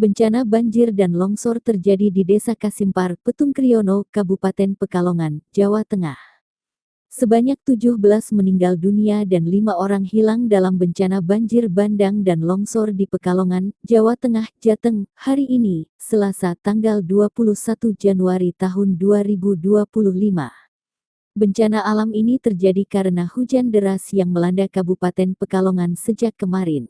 Bencana banjir dan longsor terjadi di Desa Kasimpar, Petung Kriono, Kabupaten Pekalongan, Jawa Tengah. Sebanyak 17 meninggal dunia dan 5 orang hilang dalam bencana banjir bandang dan longsor di Pekalongan, Jawa Tengah, Jateng, hari ini, Selasa tanggal 21 Januari tahun 2025. Bencana alam ini terjadi karena hujan deras yang melanda Kabupaten Pekalongan sejak kemarin.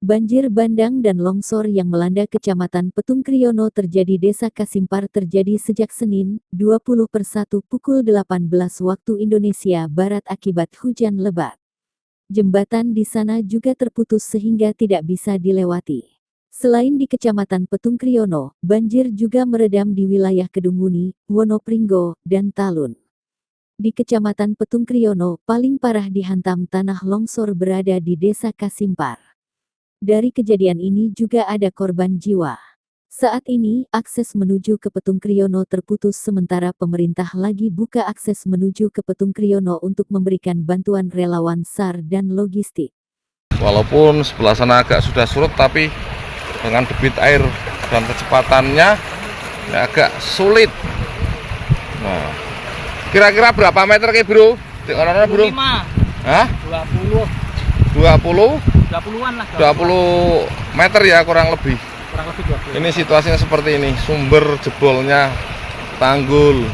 Banjir bandang dan longsor yang melanda Kecamatan Petung Kriono terjadi Desa Kasimpar terjadi sejak Senin, 20/1 pukul 18 waktu Indonesia Barat akibat hujan lebat. Jembatan di sana juga terputus sehingga tidak bisa dilewati. Selain di Kecamatan Petung Kriono, banjir juga meredam di wilayah Kedunguni, Wonopringgo, dan Talun. Di Kecamatan Petung Kriono, paling parah dihantam tanah longsor berada di Desa Kasimpar. Dari kejadian ini juga ada korban jiwa. Saat ini, akses menuju ke Petung Kriono terputus sementara pemerintah lagi buka akses menuju ke Petung Kriono untuk memberikan bantuan relawan SAR dan logistik. Walaupun sebelah sana agak sudah surut, tapi dengan debit air dan kecepatannya agak sulit. Nah, kira-kira berapa meter ke bro? Di orang-orang bro? 25. Hah? 20. 20? 20-an lah. 20 meter ya kurang lebih. Kurang lebih 20. Ini situasinya seperti ini, sumber jebolnya tanggul.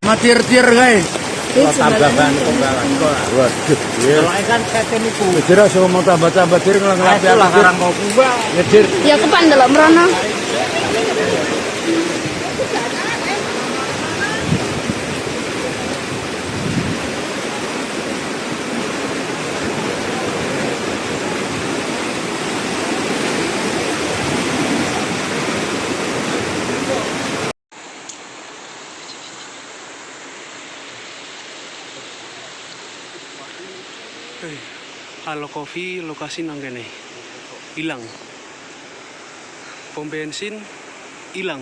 Matir-tir guys. Tambahan pembalan kok. Waduh. Kalau kan saya niku. Ngejer aja mau tambah-tambah tir ngelanggar Lah karang kok kuwa. ngejer. Ya kepan delok mrono. Halo Coffee lokasi nang kene. Hilang. Pom bensin hilang.